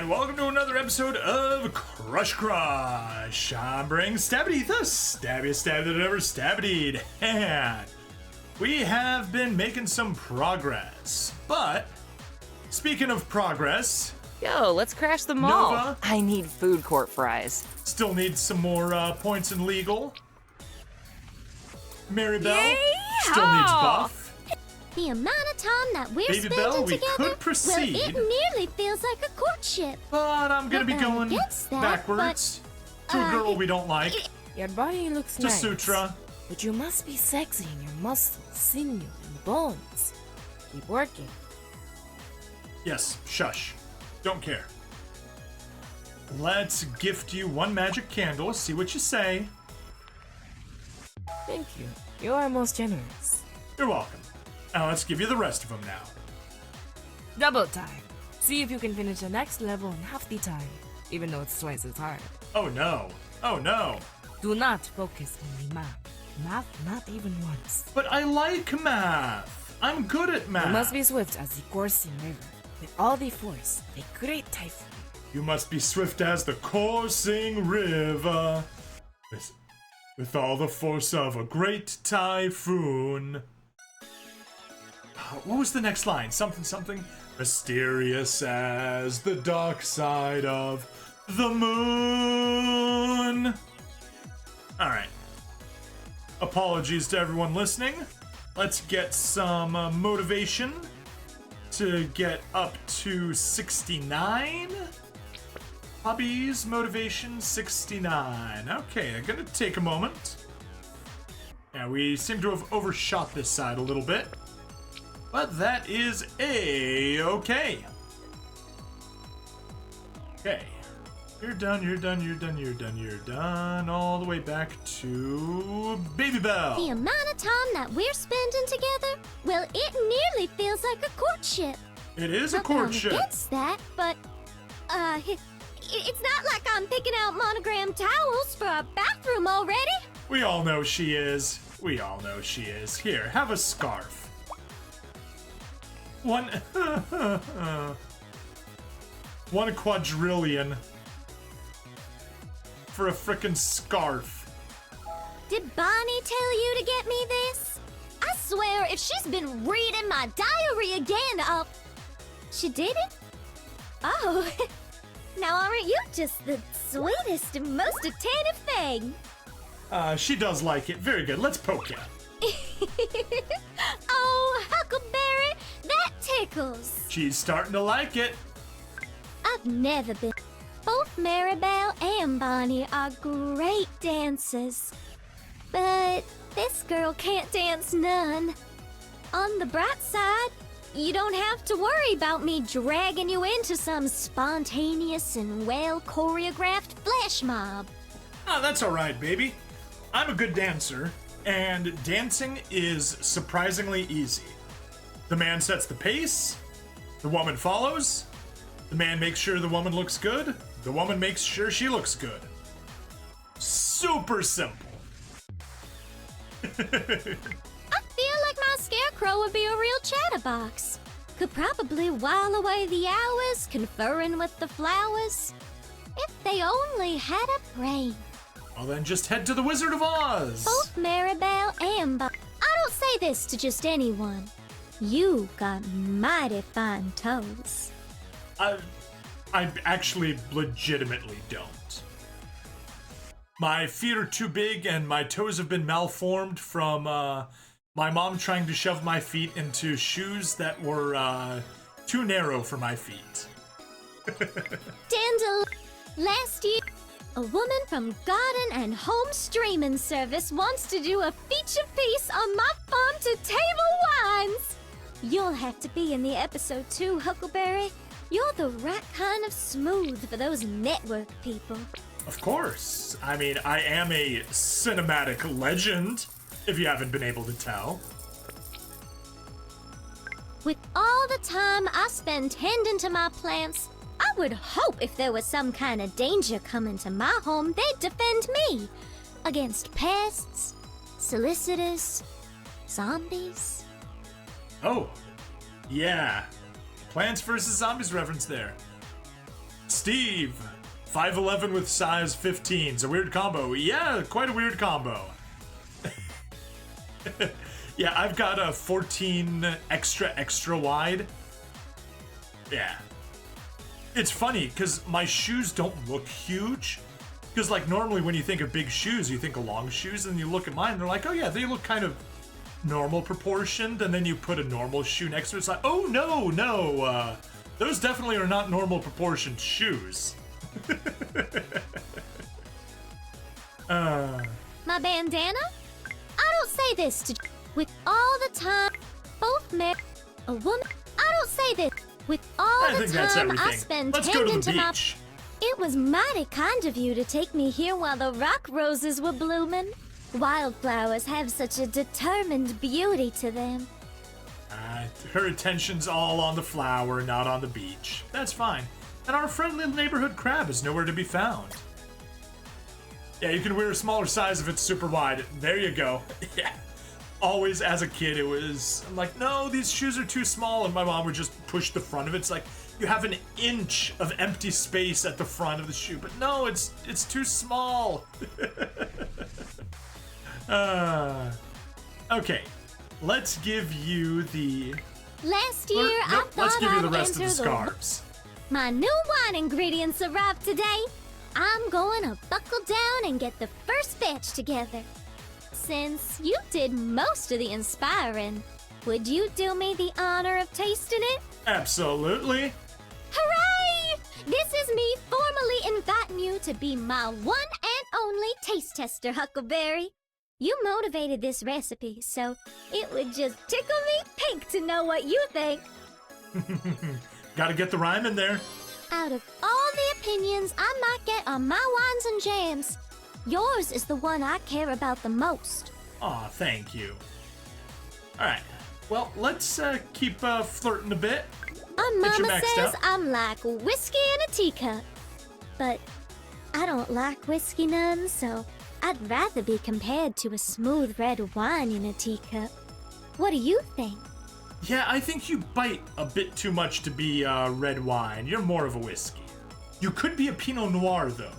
And welcome to another episode of Crush. I'm bringing Stabity, the stabbiest stab that ever stabbied. And we have been making some progress. But, speaking of progress... Yo, let's crash the mall. Nova, I need food court fries. Still need some more points in legal. Maribel still needs buff. The amount of time that we're Babybelle, spending we together, could proceed. well, it nearly feels like a courtship. But I'm gonna be going against that, backwards to a girl we don't like. Your body looks To nice, Sutra. but you must be sexy in your muscles, sinew, and bones. Keep working. Yes, shush. Don't care. Let's gift you one magic candle, see what you say. Thank you. You are most generous. You're welcome. Now let's give you the rest of them now. Double time. See if you can finish the next level in half the time, even though it's twice as hard. Oh no. Oh no. Do not focus on the math. Math not even once. But I like math. I'm good at math. You must be swift as the coursing river. With all the force, a great typhoon. You must be swift as the coursing river. With all the force of a great typhoon. What was the next line? Something. Mysterious as the dark side of the moon. Alright. Apologies to everyone listening. Let's get some motivation to get up to 69. Hobbies, motivation, 69. Okay, I'm gonna take a moment. Yeah, we seem to have overshot this side a little bit. But that is A-okay. Okay. You're done. All the way back to Babybelle. The amount of time that we're spending together, well, it nearly feels like a courtship. It is a Not that I'm courtship. against that, but, it's not like I'm picking out monogram towels for a bathroom already. We all know she is. Here, have a scarf. One quadrillion for a frickin' scarf. Did Bonnie tell you to get me this? I swear, if she's been reading my diary again, she did it? Oh, now aren't you just the sweetest and most attentive thing? She does like it. Very good. Let's poke ya. Oh, Huckleberry, that tickles. She's starting to like it. I've never been. Both Maribel and Bonnie are great dancers. But this girl can't dance none. On the bright side, you don't have to worry about me dragging you into some spontaneous and well-choreographed flash mob. Oh, that's alright, baby. I'm a good dancer, and dancing is surprisingly easy. The man sets the pace, the woman follows, the man makes sure the woman looks good, the woman makes sure she looks good. Super simple. I feel like my scarecrow would be a real chatterbox. Could probably while away the hours conferring with the flowers. If they only had a brain. Well then just head to the Wizard of Oz. Both Maribel and Bonnie. I don't say this to just anyone. You got mighty fine toes. I actually legitimately don't. My feet are too big and my toes have been malformed from my mom trying to shove my feet into shoes that were too narrow for my feet. Last year, a woman from Garden and Home Streaming Service wants to do a feature piece on my farm to table wines. You'll have to be in the episode too, Huckleberry. You're the right kind of smooth for those network people. Of course. I mean, I am a cinematic legend, if you haven't been able to tell. With all the time I spend tending to my plants, I would hope if there was some kind of danger coming to my home, they'd defend me against pests, solicitors, zombies. Oh, yeah. Plants vs. Zombies reference there. Steve, 5'11 with size 15. It's a weird combo. Yeah, quite a weird combo. Yeah, I've got a 14 extra wide. Yeah. It's funny, because my shoes don't look huge. Because, like, normally when you think of big shoes, you think of long shoes, and you look at mine, they're like, oh yeah, they look kind of normal proportioned, and then you put a normal shoe next to it, it's like, oh no, those definitely are not normal proportioned shoes. My bandana? I don't say this to with all the time both men a woman. I don't say this with all the time I spend Let's go tending to the my. beach. It was mighty kind of you to take me here while the rock roses were blooming. Wildflowers have such a determined beauty to them. Her attention's all on the flower, not on the beach. That's fine. And our friendly neighborhood crab is nowhere to be found. Yeah, you can wear a smaller size if it's super wide. There you go. Yeah. Always as a kid, it was, I'm like, no, these shoes are too small. And my mom would just push the front of it. It's like, you have an inch of empty space at the front of the shoe. But no, it's too small. Okay. Let's give you the... Last year, I thought let's give you the I'd rest of the enter scarves. My new wine ingredients arrived today. I'm going to buckle down and get the first batch together. Since you did most of the inspiring, would you do me the honor of tasting it? Absolutely. Hooray! This is me formally inviting you to be my one and only taste tester, Huckleberry. You motivated this recipe, so it would just tickle me pink to know what you think. Gotta get the rhyme in there. Out of all the opinions I might get on my wines and jams, yours is the one I care about the most. Aw, thank you. Alright, well, let's keep flirting a bit. Mama says I'm like whiskey in a teacup. But I don't like whiskey none, so I'd rather be compared to a smooth red wine in a teacup. What do you think? Yeah, I think you bite a bit too much to be red wine. You're more of a whiskey. You could be a Pinot Noir, though.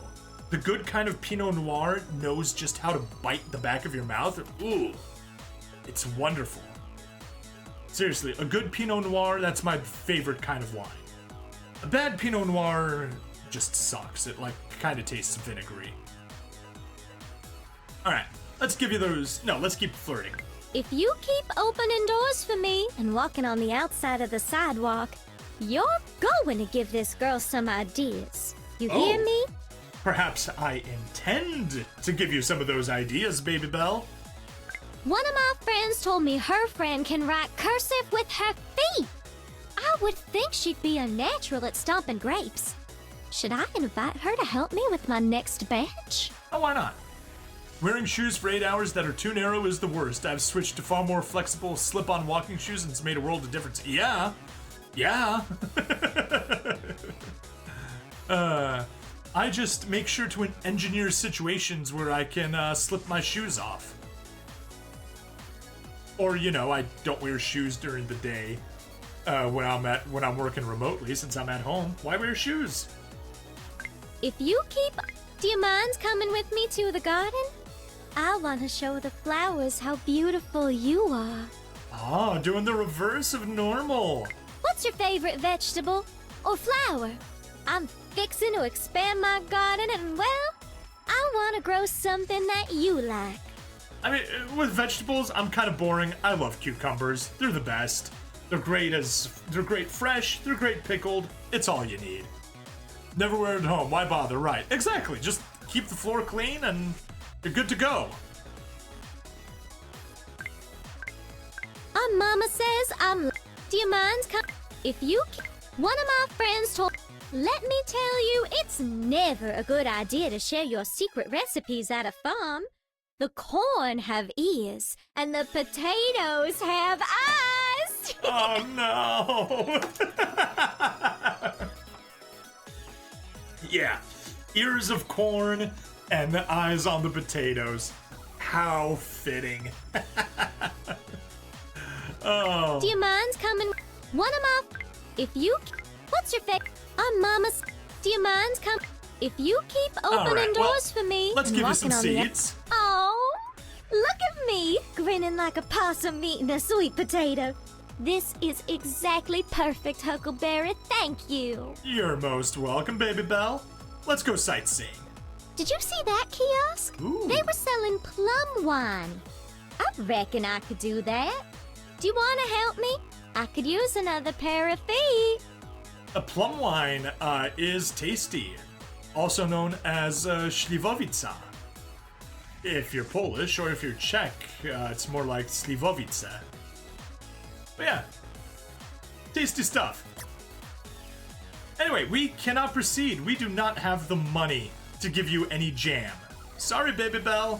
The good kind of Pinot Noir knows just how to bite the back of your mouth. Ooh, it's wonderful. Seriously, a good Pinot Noir, that's my favorite kind of wine. A bad Pinot Noir just sucks. It, like, kind of tastes vinegary. Alright, let's give you those... No, let's keep flirting. If you keep opening doors for me and walking on the outside of the sidewalk, you're going to give this girl some ideas. You hear me? Perhaps I intend to give you some of those ideas, Babybelle. One of my friends told me her friend can write cursive with her feet. I would think she'd be a natural at stomping grapes. Should I invite her to help me with my next batch? Oh, why not? Wearing shoes for 8 hours that are too narrow is the worst. I've switched to far more flexible slip-on walking shoes and it's made a world of difference. Yeah. I just make sure to engineer situations where I can slip my shoes off. Or, you know, I don't wear shoes during the day when I'm working remotely since I'm at home. Why wear shoes? If you keep... Do you mind coming with me to the garden? I want to show the flowers how beautiful you are. Ah, doing the reverse of normal. What's your favorite vegetable or flower? I'm fixing to expand my garden and, well, I want to grow something that you like. I mean, with vegetables, I'm kind of boring. I love cucumbers. They're the best. They're great fresh, they're great pickled. It's all you need. Never wear it at home. Why bother? Right. Exactly. Just keep the floor clean and you're good to go. Mama says I'm... Do you mind if you... One of my friends told... Let me tell you, it's never a good idea to share your secret recipes at a farm. The corn have ears, and the potatoes have eyes. Oh, no. Yeah. Ears of corn and the eyes on the potatoes. How fitting. Oh. Do you mind coming? One of my... If you... What's your favorite? Mama's... Do you mind if you keep opening right, well, doors for me? Let's give you some walking on the seeds. Oh, look at me, grinning like a possum eating a sweet potato. This is exactly perfect, Huckleberry. Thank you. You're most welcome, Babybelle. Let's go sightseeing. Did you see that kiosk? Ooh. They were selling plum wine. I reckon I could do that. Do you want to help me? I could use another pair of feet. A plum wine is tasty, also known as śliwowica. If you're Polish, or if you're Czech, it's more like sliwowice. But yeah, tasty stuff. Anyway, we cannot proceed. We do not have the money to give you any jam. Sorry, Babybelle.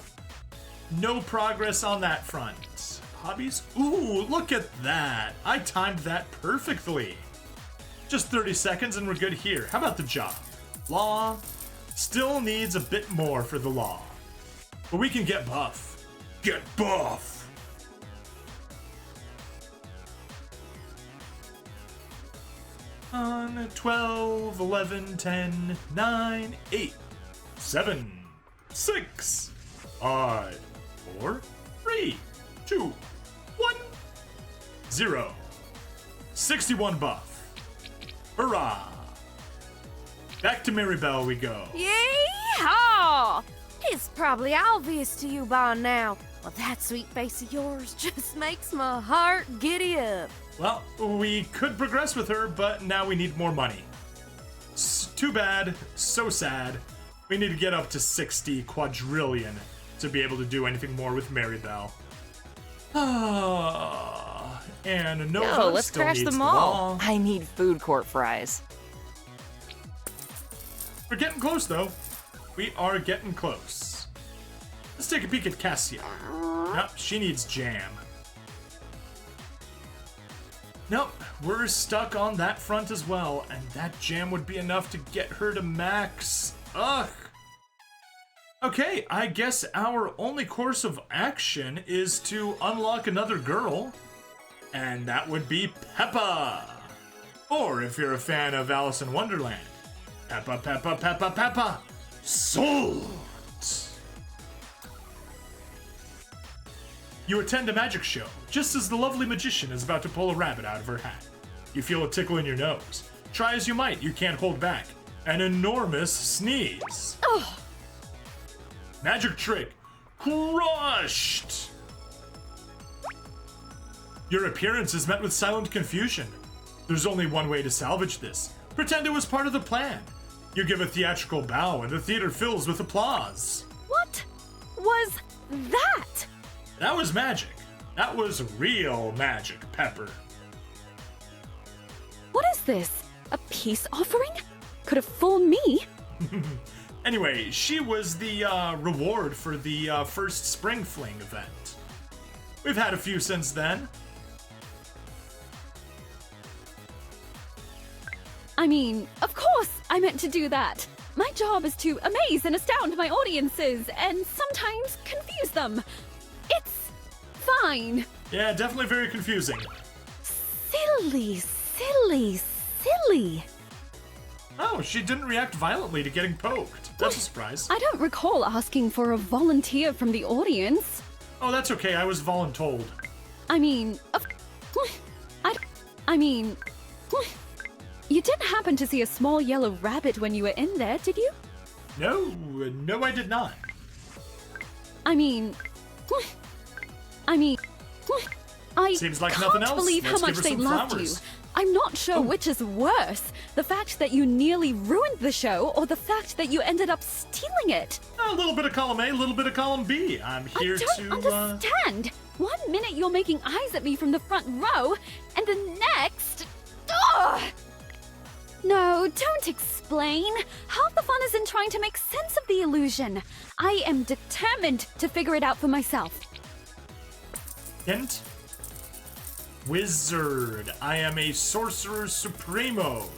No progress on that front. Hobbies? Ooh, look at that. I timed that perfectly. Just 30 seconds and we're good here. How about the job? Law still needs a bit more for the law. But we can get buff. Get buff! On 12, 11, 10, 9, 8, 7, 6, 5, 4, 3, 2, 1, 0. 61 buff. Hurrah! Back to Marybelle we go. Yeehaw! It's probably obvious to you by now. Well, that sweet face of yours just makes my heart giddy up. Well, we could progress with her, but now we need more money. Too bad, so sad. We need to get up to 60 quadrillion to be able to do anything more with Marybelle. And Nova Yo, let's still crash needs the the mall. wall. I need food court fries. We're getting close, though. We are getting close. Let's take a peek at Cassia. Nope, she needs jam. Nope, we're stuck on that front as well, and that jam would be enough to get her to max. Ugh. Okay, I guess our only course of action is to unlock another girl, and that would be Peppa. Or if you're a fan of Alice in Wonderland, Peppa, Peppa, Peppa, Peppa, Salt! You attend a magic show, just as the lovely magician is about to pull a rabbit out of her hat. You feel a tickle in your nose. Try as you might, you can't hold back. An enormous sneeze. Oh, Magic trick. Crushed! Your appearance is met with silent confusion. There's only one way to salvage this. Pretend it was part of the plan. You give a theatrical bow and the theater fills with applause. what was that? That was magic. That was real magic, Pepper. What is this? A peace offering? Could have fooled me. Anyway, she was the reward for the first Spring Fling event. We've had a few since then. I mean, of course I meant to do that. My job is to amaze and astound my audiences and sometimes confuse them. It's fine. Yeah, definitely very confusing. Silly, silly, silly. Oh, she didn't react violently to getting poked. That's a surprise. I don't recall asking for a volunteer from the audience. Oh, that's okay. I was voluntold. I mean, you didn't happen to see a small yellow rabbit when you were in there, did you? No, I did not. I Seems like can't nothing else. believe Let's how give much her they some loved flowers. you. I'm not sure which is worse, the fact that you nearly ruined the show or the fact that you ended up stealing it. A little bit of column A, a little bit of column B. I'm here I don't understand. 1 minute you're making eyes at me from the front row, and the next... Ugh! No, don't explain. Half the fun is in trying to make sense of the illusion. I am determined to figure it out for myself. Hint. Wizard. I am a sorcerer supremo.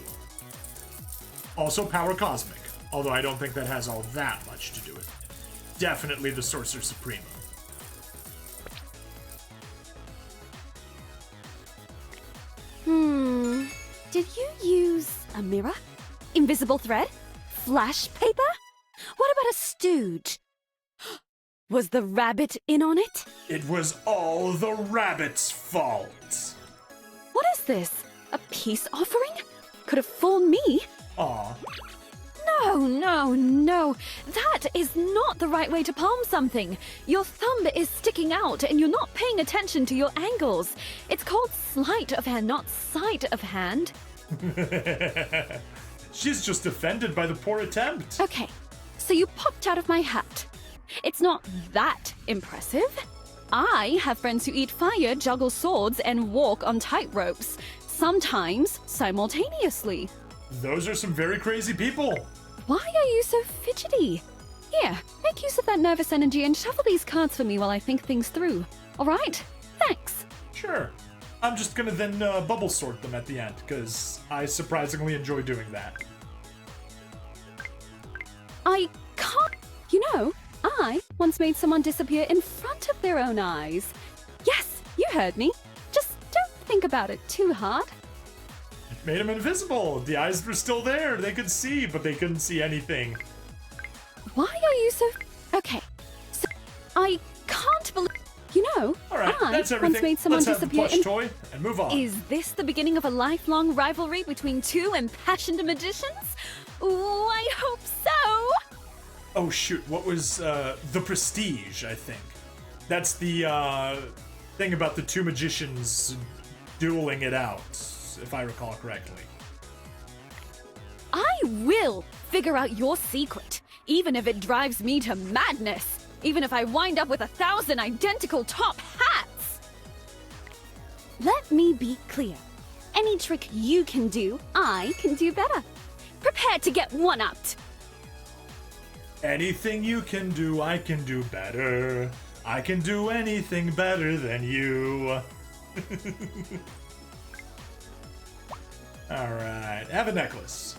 Also power cosmic, although I don't think that has all that much to do with it. Definitely the sorcerer supremo. Did you use a mirror? Invisible thread? Flash paper? What about a stooge? Was the rabbit in on it? It was all the rabbit's fault. What is this? A peace offering? Could have fooled me. Aw. No. That is not the right way to palm something. Your thumb is sticking out and you're not paying attention to your angles. It's called sleight of hand, not sight of hand. She's just offended by the poor attempt. Okay, so you popped out of my hat. It's not that impressive. I have friends who eat fire, juggle swords, and walk on tightropes, sometimes simultaneously. Those are some very crazy people. Why are you so fidgety? Here, make use of that nervous energy and shuffle these cards for me while I think things through. All right? Thanks. Sure. I'm just gonna then bubble sort them at the end, because I surprisingly enjoy doing that. I can't... You know, I once made someone disappear in front of their own eyes. Yes, you heard me. Just don't think about it too hard. Made them invisible. The eyes were still there. They could see, but they couldn't see anything. Why are you so... Okay, so I can't believe... You know, All right, I that's once everything. made someone Let's have the disappear plush in... toy and move on. Is this the beginning of a lifelong rivalry between two impassioned magicians? Ooh, I hope so! Oh shoot, what was the Prestige, I think. That's the thing about the two magicians dueling it out, if I recall correctly. I will figure out your secret, even if it drives me to madness. Even if I wind up with 1,000 identical top hats! Let me be clear. Any trick you can do, I can do better. Prepare to get one-upped. Anything you can do, I can do better. I can do anything better than you. Alright, have a necklace.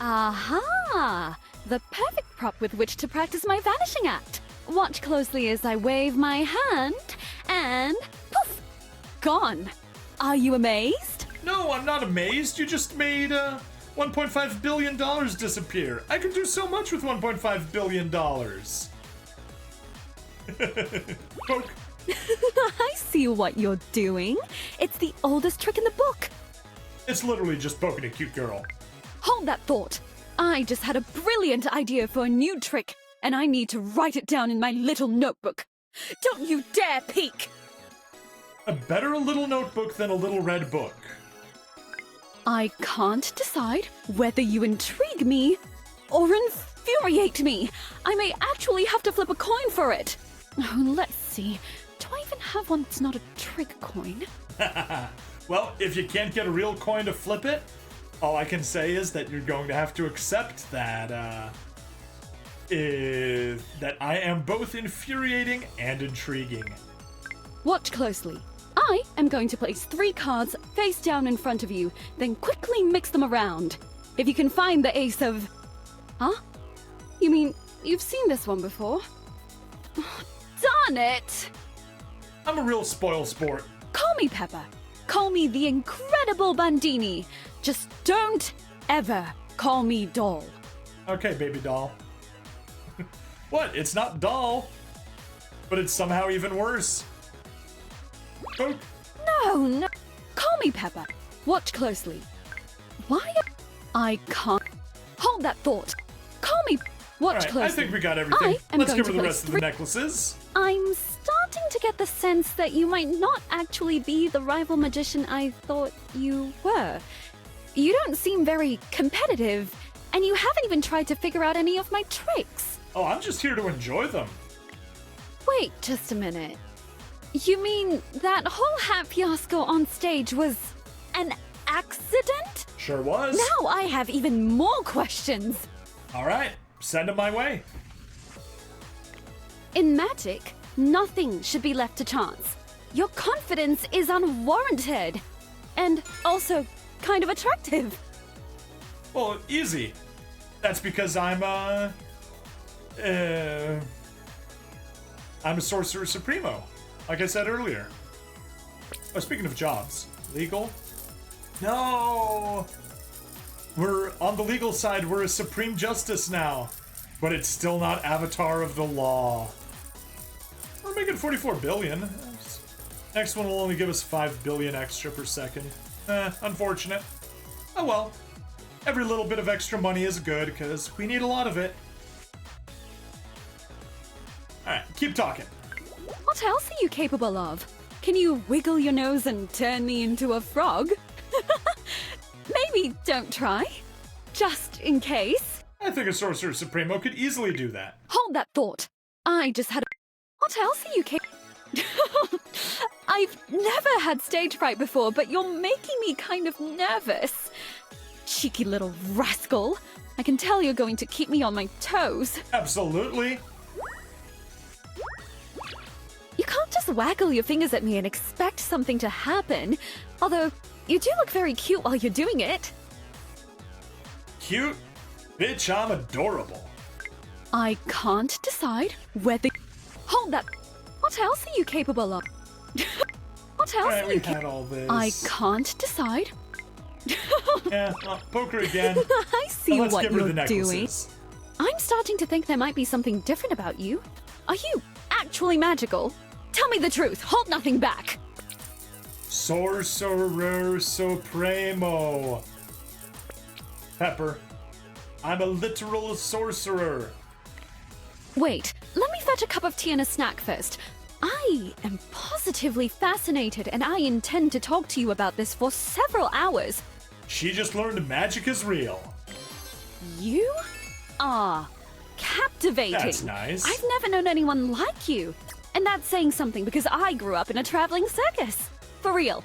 Aha! The perfect prop with which to practice my vanishing act. Watch closely as I wave my hand, and poof! Gone. Are you amazed? No, I'm not amazed. You just made $1.5 billion disappear. I could do so much with $1.5 billion. Poke. I see what you're doing. It's the oldest trick in the book. It's literally just poking a cute girl. Hold that thought. I just had a brilliant idea for a new trick, and I need to write it down in my little notebook. Don't you dare peek! Better a little notebook than a little red book. I can't decide whether you intrigue me or infuriate me. I may actually have to flip a coin for it. Oh, let's see. Do I even have one that's not a trick coin? Well, if you can't get a real coin to flip it, all I can say is that you're going to have to accept that, that I am both infuriating and intriguing. Watch closely. I am going to place 3 cards face down in front of you, then quickly mix them around. If you can find the ace of... Huh? You mean, you've seen this one before? Oh, darn it! I'm a real spoil sport. Call me Pepper. Call me the incredible Bandini. Just don't ever call me Doll. Okay, baby doll. What? It's not doll. But it's somehow even worse. Poke. No. Call me Pepper. Watch closely. Why? I can't. Hold that thought. Call me. Watch Alright, closely. I think we got everything. I am Let's going give her to the place rest of 3 the necklaces. I'm starting to get the sense that you might not actually be the rival magician I thought you were. You don't seem very competitive, and you haven't even tried to figure out any of my tricks. Oh, I'm just here to enjoy them. Wait just a minute. You mean that whole hat fiasco on stage was an accident? Sure was. Now I have even more questions. Alright, send them my way. In magic, nothing should be left to chance. Your confidence is unwarranted. And also kind of attractive. Well, easy. That's because I'm a sorcerer supremo, like I said earlier. Oh, speaking of jobs, legal? No. We're on the legal side, we're a supreme justice now. But it's still not Avatar of the Law. We're making 44 billion. Next one will only give us 5 billion extra per second. Unfortunate. Oh well. Every little bit of extra money is good, because we need a lot of it. Alright, keep talking. What else are you capable of? Can you wiggle your nose and turn me into a frog? Maybe don't try. Just in case. I think a Sorcerer Supremo could easily do that. Hold that thought. I just had a... What else are you capable... I've never had stage fright before, but you're making me kind of nervous. Cheeky little rascal. I can tell you're going to keep me on my toes. Absolutely. You can't just waggle your fingers at me and expect something to happen. Although, you do look very cute while you're doing it. Cute? Bitch, I'm adorable. I can't decide whether... Hold that... What else are you capable of? What else Alright, are we you had all this. I can't decide. Yeah, poke her again. I see Let's what give her you're the doing. necklaces. I'm starting to think there might be something different about you. Are you actually magical? Tell me the truth. Hold nothing back. Sorcerer Supremo. Pepper, I'm a literal sorcerer. Wait, let me fetch a cup of tea and a snack first. I am positively fascinated, and I intend to talk to you about this for several hours. She just learned magic is real. You are captivating. That's nice. I've never known anyone like you. And that's saying something because I grew up in a traveling circus. For real.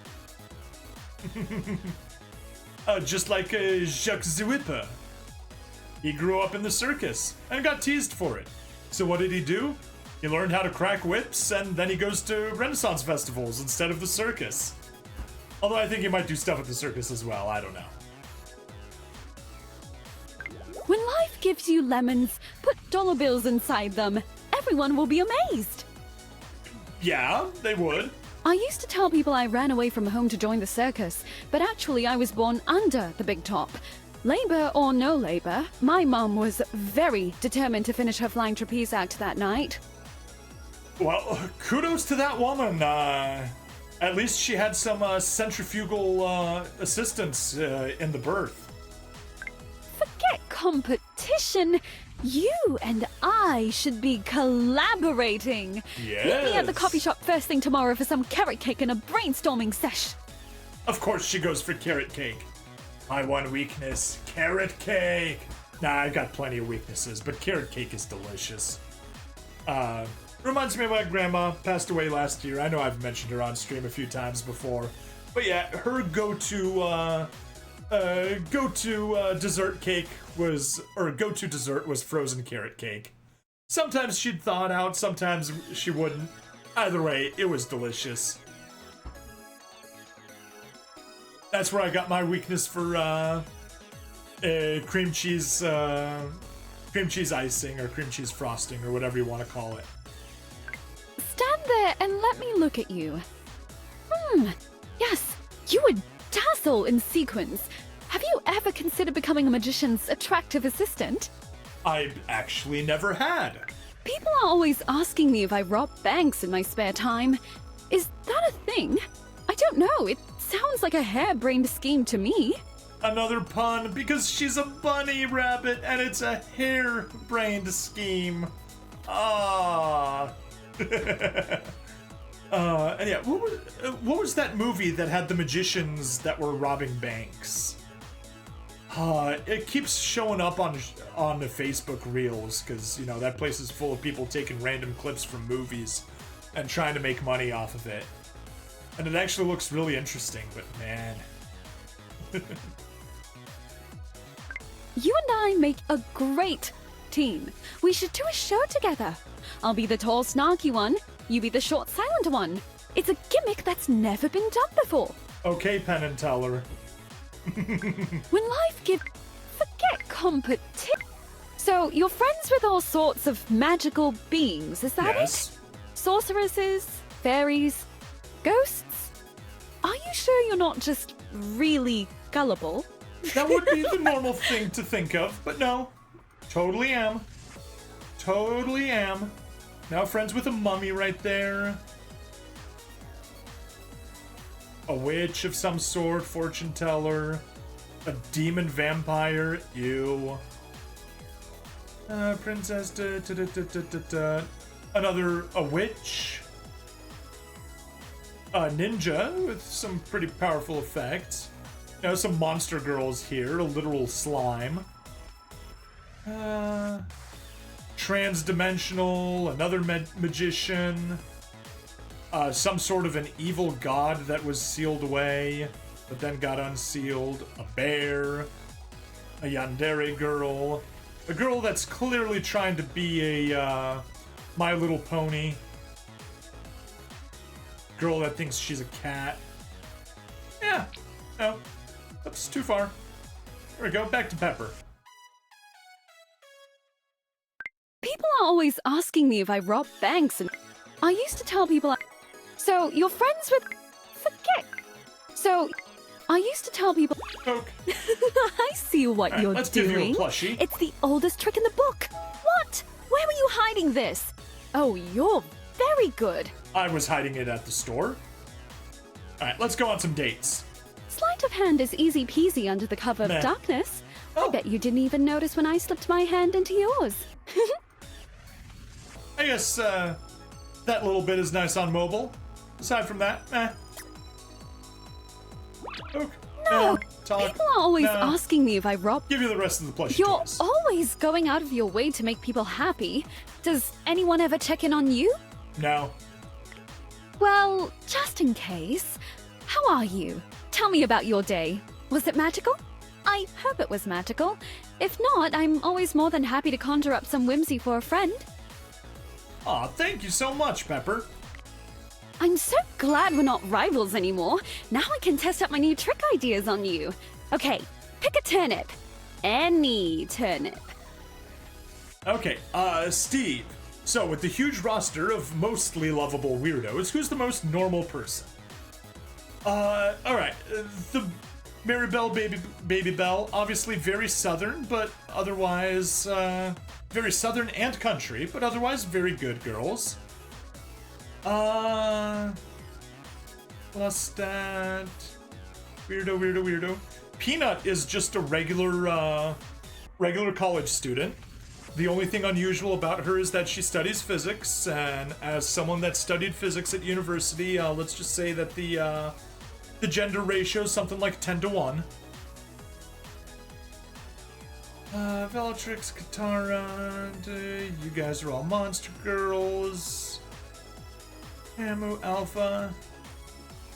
Just like Jacques the Whipper. He grew up in the circus and got teased for it. So what did he do? He learned how to crack whips, and then he goes to Renaissance festivals instead of the circus. Although I think he might do stuff at the circus as well, I don't know. When life gives you lemons, put dollar bills inside them. Everyone will be amazed. Yeah, they would. I used to tell people I ran away from home to join the circus, but actually I was born under the big top. Labor or no labor, my mum was very determined to finish her flying trapeze act that night. Well, kudos to that woman. At least she had some centrifugal assistance in the birth. Forget competition. You and I should be collaborating. Yes. Meet me at the coffee shop first thing tomorrow for some carrot cake and a brainstorming sesh. Of course she goes for carrot cake. My one weakness, carrot cake. Nah, I've got plenty of weaknesses, but carrot cake is delicious. Reminds me of my grandma, passed away last year. I know I've mentioned her on stream a few times before. But yeah, her go-to dessert cake was, or go-to dessert was frozen carrot cake. Sometimes she'd thaw it out, sometimes she wouldn't. Either way, it was delicious. That's where I got my weakness for cream cheese icing or cream cheese frosting or whatever you want to call it. Stand there and let me look at you. Yes, you would dazzle in sequins. Have you ever considered becoming a magician's attractive assistant? I actually never had. People are always asking me if I rob banks in my spare time. Is that a thing? I don't know. It sounds like a harebrained scheme to me. Another pun, because she's a bunny rabbit and it's a harebrained scheme. Ah. And yeah, what was that movie that had the magicians that were robbing banks? It keeps showing up on the Facebook Reels, because, you know, that place is full of people taking random clips from movies and trying to make money off of it. And it actually looks really interesting, but man. You and I make a great team. We should do a show together. I'll be the tall, snarky one. You be the short, silent one. It's a gimmick that's never been done before. Okay, Penn and Teller. When life gives... Forget competition. So, you're friends with all sorts of magical beings, is that Yes. it? Sorceresses, fairies, ghosts? Are you sure you're not just really gullible? That would be the normal thing to think of, but no. Totally am. Totally am. Now friends with a mummy right there. A witch of some sort, fortune teller. A demon vampire, ew. Princess, a witch. A ninja with some pretty powerful effects. You know, some monster girls here, a literal slime. Trans-dimensional, another magician. Some sort of an evil god that was sealed away, but then got unsealed. A bear. A yandere girl. A girl that's clearly trying to be a My Little Pony. Girl that thinks she's a cat. Yeah. No. That's too far. There we go. Back to Pepper. People are always asking me if I rob banks, and I used to tell people. So you're friends with? Forget. So I used to tell people. Coke. I see what All right, you're let's doing. give you a plushie. It's the oldest trick in the book. What? Where were you hiding this? Oh, you're very good. I was hiding it at the store. Alright, let's go on some dates. Sleight of hand is easy peasy under the cover Meh. of darkness. Oh. I bet you didn't even notice when I slipped my hand into yours. I guess, that little bit is nice on mobile. Aside from that, Coke. No, Talk. people are always No. asking me if I rob. Give you the rest of the plushie You're toys. always going out of your way to make people happy. Does anyone ever check in on you? No. Well, just in case. How are you? Tell me about your day. Was it magical? I hope it was magical. If not, I'm always more than happy to conjure up some whimsy for a friend. Aw, thank you so much, Pepper. I'm so glad we're not rivals anymore. Now I can test out my new trick ideas on you. Okay, pick a turnip. Any turnip. Okay, Steve. So, with the huge roster of mostly lovable weirdos, who's the most normal person? Alright, the Babybelle, Babybelle, obviously very southern, but otherwise, very southern and country, but otherwise very good girls. Lestat, weirdo. Peanut is just a regular college student. The only thing unusual about her is that she studies physics, and as someone that studied physics at university, let's just say that the gender ratio is something like 10 to 1. Bellatrix, Katara, you guys are all monster girls. Hamu, Alpha.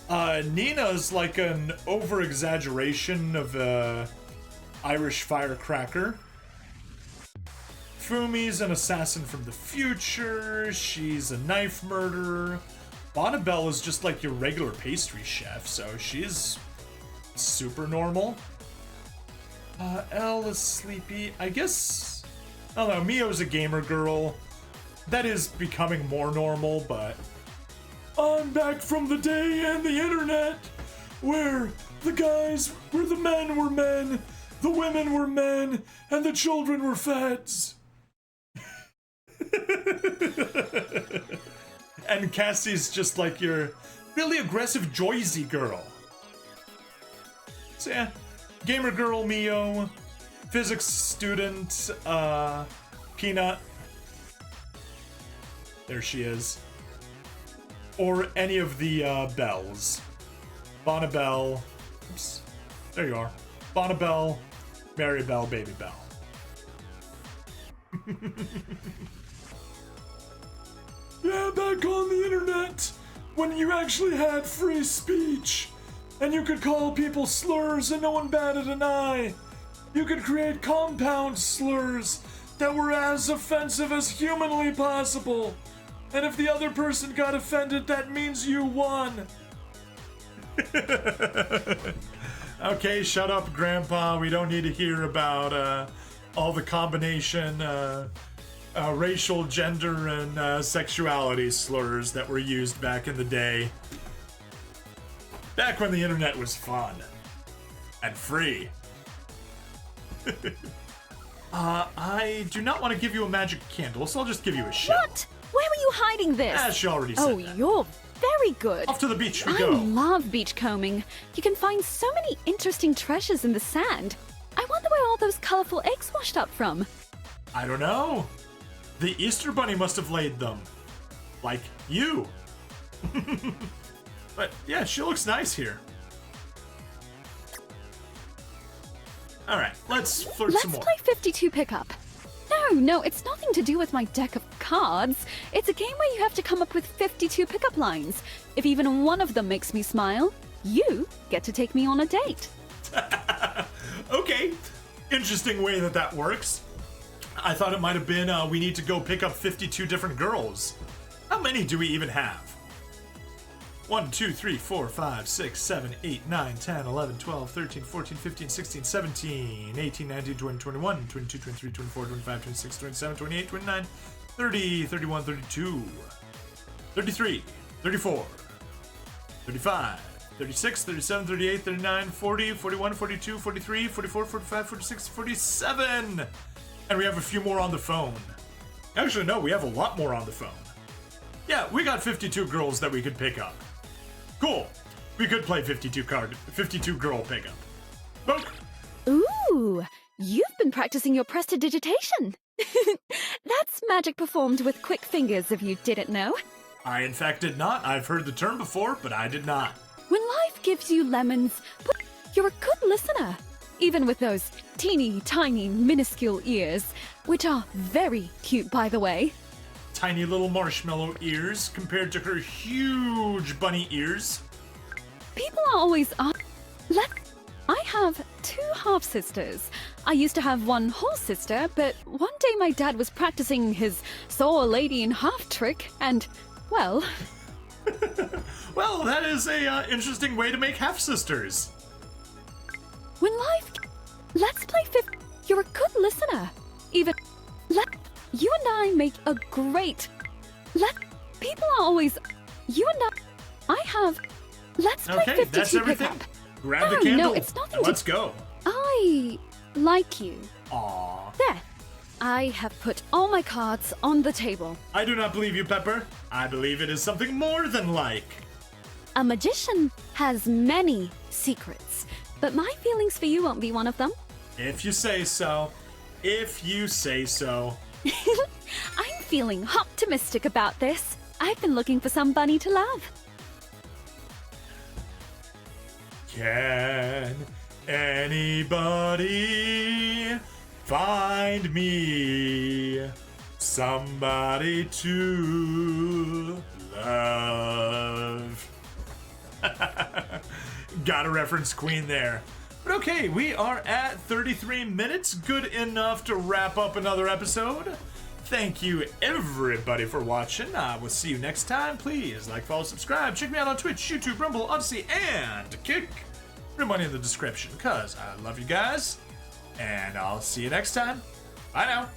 Nina's like an over-exaggeration of Irish firecracker. Fumi's an assassin from the future. She's a knife murderer. Babybelle is just like your regular pastry chef, so she's super normal. Elle is sleepy. I guess, I don't know, Mio's a gamer girl. That is becoming more normal, but I'm back from the day and the internet where the men were men, the women were men, and the children were feds. And Cassie's just like your really aggressive Joyzy girl. So yeah, gamer girl Mio, physics student Peanut. There she is. Or any of the Bells. Babybelle. Oops. There you are. Babybelle, Babybelle, Babybelle. Yeah, back on the internet, when you actually had free speech, and you could call people slurs and no one batted an eye. You could create compound slurs that were as offensive as humanly possible. And if the other person got offended, that means you won. Okay, shut up, Grandpa. We don't need to hear about all the combination racial, gender, and sexuality slurs that were used back in the day. Back when the internet was fun. And free. I do not want to give you a magic candle, so I'll just give you a shell. What? Where were you hiding this? As she already said that. You're very good. Off to the beach we I go. love beachcombing. You can find so many interesting treasures in the sand. I wonder where all those colorful eggs washed up from. I don't know. The Easter Bunny must have laid them. Like you. But yeah, she looks nice here. Alright, let's flirt Let's some more. play 52 pickup. No, it's nothing to do with my deck of cards. It's a game where you have to come up with 52 pickup lines. If even one of them makes me smile, you get to take me on a date. Okay, interesting way that works. I thought it might have been we need to go pick up 52 different girls. How many do we even have? 1, 2, 3, 4, 5, 6, 7, 8, 9, 10, 11, 12, 13, 14, 15, 16, 17, 18, 19, 20, 21, 22, 23, 24, 25, 26, 27, 28, 29, 30, 31, 32, 33, 34, 35, 36, 37, 38, 39, 40, 41, 42, 43, 44, 45, 46, 47. And we have a few more on the phone. Actually, no, we have a lot more on the phone. Yeah, we got 52 girls that we could pick up. Cool. We could play 52 girl pickup. Book. Ooh, you've been practicing your prestidigitation. That's magic performed with quick fingers, if you didn't know. I, in fact, did not. I've heard the term before, but I did not. When life gives you lemons, you're a good listener. Even with those teeny tiny minuscule ears, which are very cute, by the way. Tiny little marshmallow ears compared to her huge bunny ears. People are always I have 2 half-sisters. I used to have one whole sister, but one day my dad was practicing his saw a lady in half trick, and, well... Well, that is a interesting way to make half-sisters. When life... Let's play You're a good listener. Even... You and I make a great... People are always... You and I have... Let's play Okay, 52 that's everything. pickup. Grab the candle. No, it's nothing and let's go. I like you. Aww. There. I have put all my cards on the table. I do not believe you, Pepper. I believe it is something more than like. A magician has many secrets, but my feelings for you won't be one of them. If you say so. If you say so. I'm feeling optimistic about this. I've been looking for some bunny to love. Can anybody find me somebody to love? Gotta reference Queen there. But okay, we are at 33 minutes. Good enough to wrap up another episode. Thank you, everybody, for watching. I will see you next time. Please like, follow, subscribe. Check me out on Twitch, YouTube, Rumble, Odyssey, and Kick. Put money in the description, because I love you guys. And I'll see you next time. Bye now.